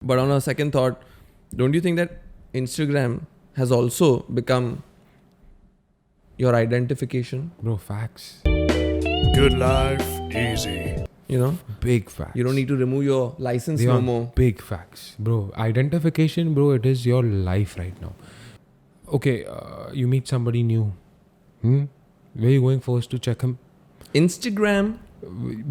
But on a second thought, don't you think that Instagram has also become your identification? Bro, facts. Good life, easy. You know, Big facts. you don't need to remove your license They no are more. big facts. Bro, identification, bro, it is your life right now. Okay, you meet somebody new. Where are you going first to check him? Instagram,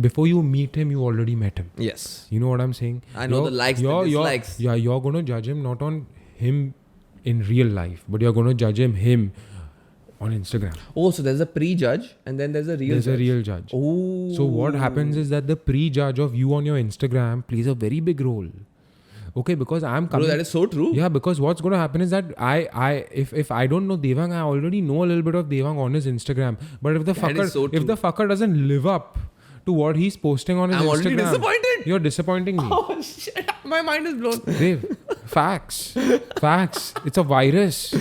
Before you meet him, you already met him. yes. You know what I'm saying? I know the likes, the dislikes. You're going to judge him not on him in real life, but you're going to judge him on Instagram. Oh, so there's a pre-judge and then there's a real There's judge. a real judge. Oh. So what happens is that the pre-judge of you on your Instagram plays a very big role. Okay, because I'm Bro, coming. that is so true. Yeah, because what's going to happen is that if I don't know Devang, I already know a little bit of Devang on his Instagram. But if the That is so true. fucker doesn't live up to what he's posting on his I'm Instagram, already disappointed. You're disappointing me. Oh shit, my mind is blown. Dave, facts. It's a virus,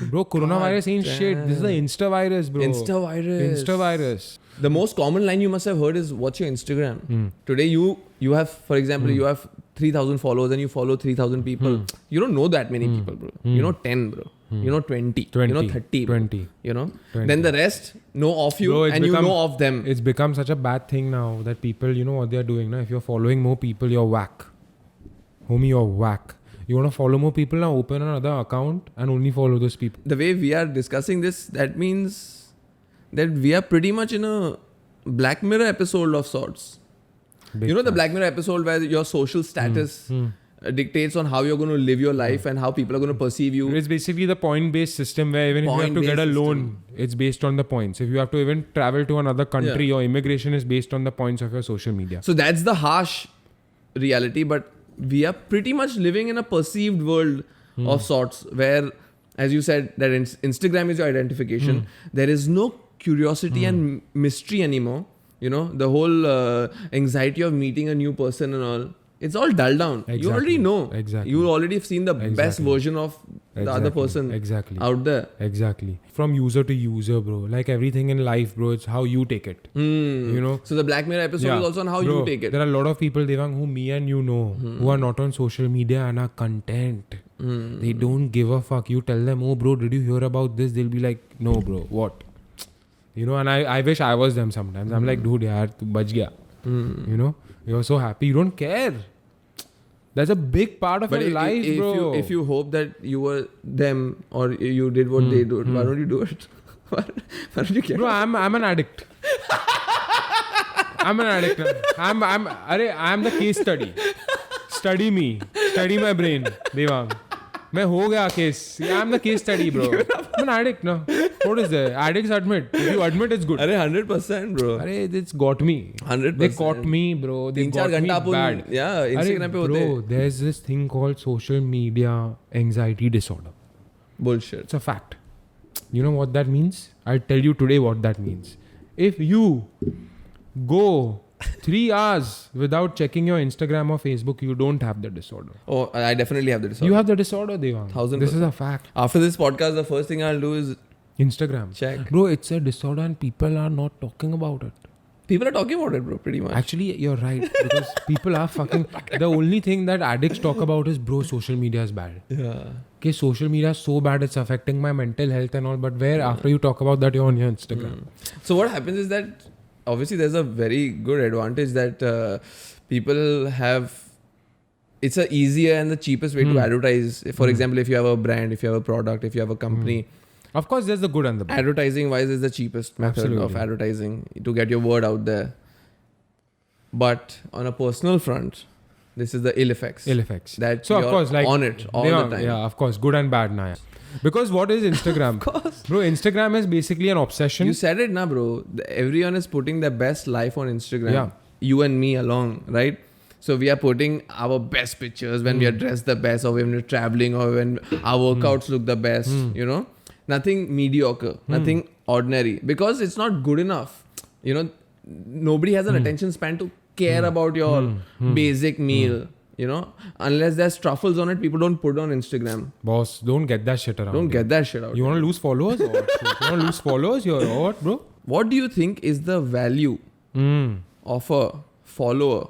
bro. Coronavirus ain't shit. This is the Insta virus, bro. Insta virus. Insta. The most common line you must have heard is, what's your Instagram? Today you have, for example, you have 3,000 followers and you follow 3,000 people. You don't know that many people, bro. You know 10, bro. You know 20. You know 30. Bro. 20. You know? 20. Then the rest know of you Bro, it's and become- you know of them. It's become such a bad thing now that people, you know what they're doing now. If you're following more people, you're whack. Homie, you're whack. You want to follow more people now? Open another account and only follow those people. The way we are discussing this, that means that we are pretty much in a Black Mirror episode of sorts. Big You know the facts. Black Mirror episode where your social status dictates on how you're going to live your life and how people are going to perceive you. It's basically the point-based system where even if you have to get a Point-based loan, it's based on the points. If you have to even travel to another country, Yeah. your immigration is based on the points of your social media. So that's the harsh reality, but we are pretty much living in a perceived world of sorts where, as you said, that Instagram is your identification. There is no curiosity and mystery anymore. You know, the whole anxiety of meeting a new person and all. It's all dulled down. You Exactly. already know. Exactly. You already have seen the best Exactly. version of the other person Exactly. out there. Exactly. From user to user, bro. Like everything in life, bro, it's how you take it. You know? So the Black Mirror episode is also on how Bro, you take it. There are a lot of people, Devang, who me and you know, who are not on social media and are content. They don't give a fuck. You tell them, oh bro, did you hear about this? They'll be like, no bro, what? You know, and I wish I was them sometimes. I'm like, dude, yaar, tu bach gaya. You know, you're so happy. You don't care. That's a big part of But your life, bro. if you hope that you were them or you did what they do, why don't you do it? Why don't you care? Bro, I'm an addict. I'm an addict. I'm the case study. Study me. Study my brain, Devang. मैं हो गया case. Yeah, I'm the case study, bro. I'm an addict, no? What is there? Addicts admit. If you admit, it's good. अरे 100% bro. Arey, it's got me. 100%. They caught me, bro. They 3-4 got me घंटा bad. yeah, Arey, Instagram पे होते bro, there's this thing called social media anxiety disorder. bullshit. It's a fact. You know what that means? I'll tell you today what that means. If you go 3 hours without checking your Instagram or Facebook, you don't have the disorder. Oh, I definitely have the disorder. You have the disorder, Devang. 1000%. This is a fact. After this podcast, the first thing I'll do is Instagram. check. Bro, it's a disorder and people are not talking about it. People are talking about it, bro, pretty much. Actually, you're right. Because people are fucking... The only thing that addicts talk about is, bro, social media is bad. Yeah. Okay, social media is so bad, it's affecting my mental health and all. But where after you talk about that, you're on your Instagram. So what happens is that obviously there's a very good advantage that people have. It's a easier and the cheapest way to advertise. For example, if you have a brand, if you have a product, if you have a company, Of course, there's the good and the bad. advertising wise is the cheapest method of Absolutely. advertising to get your word out there. But on a personal front, this is the ill effects. Ill effects. That So, of you're course, like... on it all they the are- time. Yeah, of course. Good and bad now. Because what is Instagram? Of course. Bro, Instagram is basically an obsession. You said it, na, bro. Everyone is putting their best life on Instagram. Yeah. You and me along, right? So we are putting our best pictures when we are dressed the best, or when we're traveling, or when our workouts look the best. You know, nothing mediocre, nothing ordinary, because it's not good enough. You know, nobody has an attention span to care about your basic meal. You know, unless there's truffles on it, people don't put it on Instagram. Boss, don't get that shit around. Don't get that shit out. You want to lose followers? Or what? You want to lose followers? You're what, bro? What do you think is the value of a follower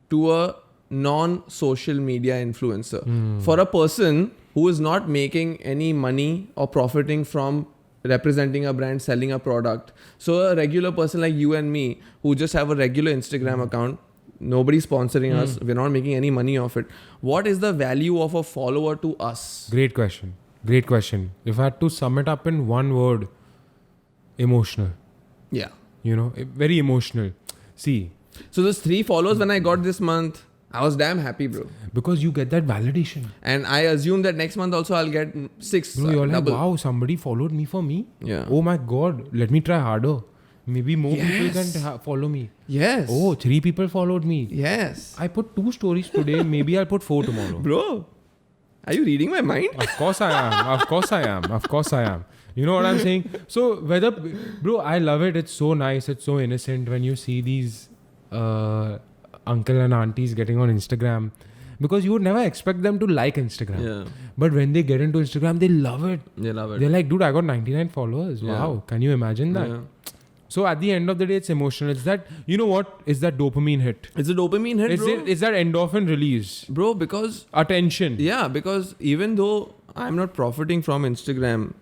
to a non-social media influencer. For a person who is not making any money or profiting from representing a brand, selling a product. So a regular person like you and me who just have a regular Instagram account, nobody's sponsoring us, we're not making any money off it. What is the value of a follower to us? Great question. Great question. If I had to sum it up in one word, emotional. Yeah. You know, very emotional. See, So those 3 followers when I got this month, I was damn happy, bro. because you get that validation. And I assume that next month also I'll get 6. Bro, you're like, double. wow, somebody followed me for me. Yeah. Oh my God, let me try harder. Maybe more people Yes. can follow me. Yes. Oh, 3 people followed me. Yes. I put 2 stories today. Maybe I'll put 4 tomorrow. Bro, are you reading my mind? Of course I am. Of course I am. Of course I am. You know what I'm saying? So whether, bro, I love it. It's so nice. It's so innocent when you see these uncle and aunties getting on Instagram, because you would never expect them to like Instagram. Yeah. But when they get into Instagram, they love it. They love it. They're like, dude, I got 99 followers. Yeah. Wow. Can you imagine that? Yeah. So at the end of the day, it's emotional. It's that, you know what? It's that dopamine hit. It's a dopamine hit, bro. It's that endorphin release. Bro, because Attention. yeah, because even though I'm not profiting from Instagram,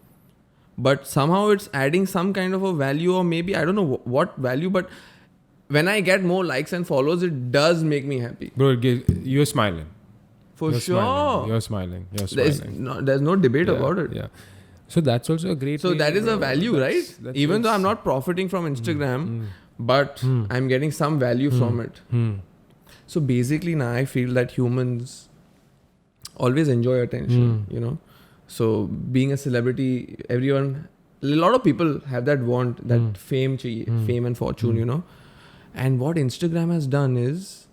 but somehow it's adding some kind of a value, or maybe I don't know what value, but when I get more likes and follows, it does make me happy. Bro, you're smiling. For You're sure. Smiling. You're smiling. You're smiling. There's no debate Yeah, about it. Yeah. So that's also a great. So way, that is a bro. value, That's- right? that's Even though what's- I'm not profiting from Instagram, but I'm getting some value from it. So basically now I feel that humans always enjoy attention, you know. So being a celebrity, a lot of people have that want, that fame and fortune, you know. And what Instagram has done is,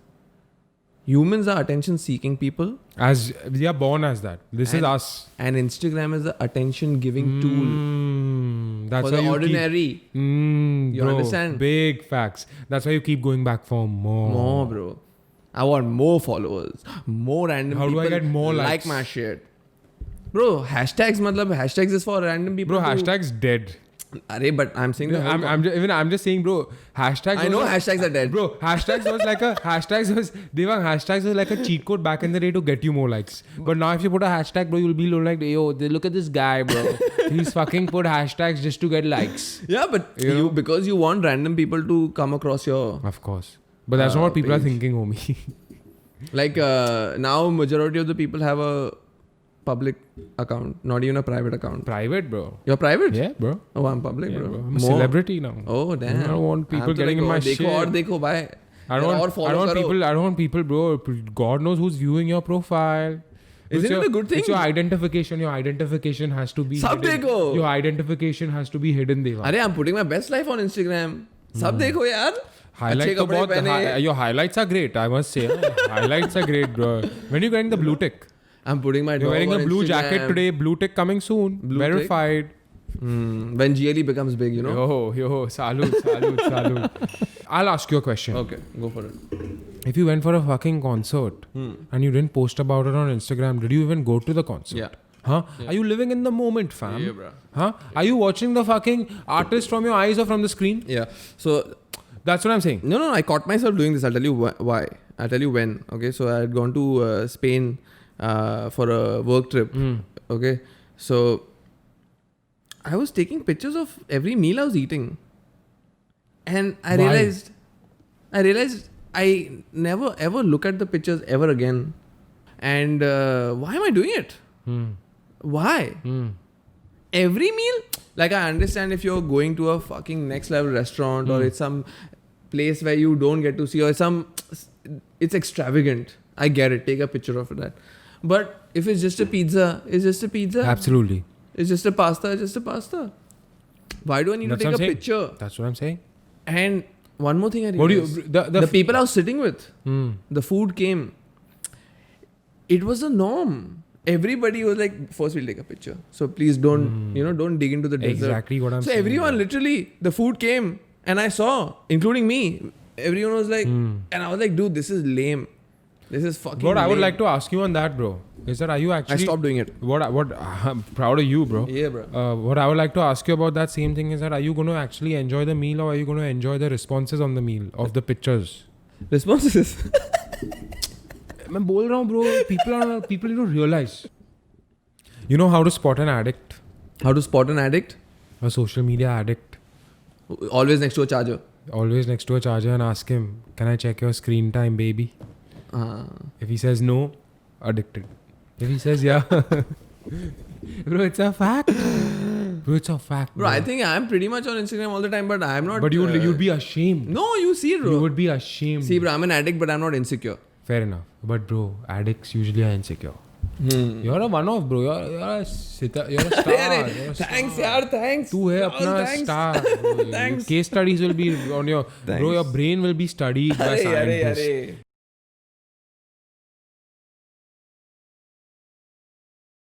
humans are attention seeking people, As we are born as that. This is And- us. and Instagram is the attention giving tool That's for why the you ordinary. Keep, You bro, understand? Big facts. That's why you keep going back for more. More, bro. I want more followers, more random How do people I get more like likes? my shit. Bro, hashtags is for random people. Bro, who- hashtag's dead. Arey, but I'm saying the whole I'm just saying, bro. Hashtags. I know was- hashtags are dead. Bro, hashtags was like a hashtags was like a cheat code back in the day to get you more likes. But now if you put a hashtag, bro, you'll be like, yo, look at this guy, bro. He's fucking put hashtags just to get likes. Yeah, but You know? because you want random people to come across your Of course. But that's not what people are page. thinking, homie. like now majority of the people have a public account, not even a private account. Private, bro. You're private? Yeah, bro. Oh, I'm public, Yeah, bro. bro. I'm a celebrity now. Oh, damn. I don't want people I'm to getting in my dekho shit. aur dekho, bye. I don't want people, bro. God knows who's viewing your profile. Isn't it a good thing? It's your identification. Your identification has to be Sab hidden. dekho. Your identification has to be hidden, Deva. Arey, I'm putting my best life on Instagram. Sab dekho, yaar. Highlight अच्छे to कपड़े बहुत, पहने. your highlights are great, I must say. Highlights are great, bro. When are you getting the blue tick? I'm putting my You're dog wearing on a blue Instagram. jacket today. Blue tick coming soon. Blue tick? Verified. When GLE becomes big, you know. Yo, salute. I'll ask you a question. Okay, go for it. If you went for a fucking concert and you didn't post about it on Instagram, did you even go to the concert? Yeah. Huh? Are you living in the moment, fam? Yeah, bro. Huh? Are you watching the fucking artist from your eyes or from the screen? Yeah. So That's what I'm saying. no, I caught myself doing this. I'll tell you why. I'll tell you when. Okay, so I had gone to Spain for a work trip. Okay, so I was taking pictures of every meal I was eating, and I Why? realized I never ever look at the pictures ever again. And why am I doing it? Why? Every meal, like I understand if you're going to a fucking next level restaurant or it's some place where you don't get to see, or it's extravagant. I get it. Take a picture of that. But if it's just a pizza, it's just a pizza. Absolutely. It's just a pasta. It's just a pasta. Why do I need That's to what take I'm a saying. picture? That's what I'm saying. And one more thing I What do realized. you... The people I was sitting with, the food came. It was a norm. Everybody was like, first we'll take a picture. So please don't, don't dig into the dessert. Exactly what I'm So saying. everyone literally, the food came and I saw, including me. Everyone was like, and I was like, dude, this is lame. This is fucking What I would lame. like to ask you on that, bro, is that are you actually... I stopped doing it. What I'm proud of you, bro. Yeah, bro. What I would like to ask you about that same thing is that are you going to actually enjoy the meal or are you going to enjoy the responses on the meal of the pictures? Responses. मैं बोल रहा हूँ bro, people don't realize. You know how to spot an addict, How to spot an addict? a social media addict? Always next to a charger. Always next to a charger and ask him, can I check your screen time, baby? If he says no, addicted. If he says yeah, bro, it's a fact. Bro, it's a fact. Bro, I think I'm pretty much on Instagram all the time, but I'm not. But you'd be ashamed. No, you see it, bro. You would be ashamed. See, bro, I'm an addict, but I'm not insecure. Fair enough. But bro, addicts usually are insecure. You're a one-off, bro. You're a star. You're a Thanks, star. yaar, thanks. तू है अपना Thanks. star. Bro. Thanks. Case studies will be on your. Bro, your brain will be studied by scientists.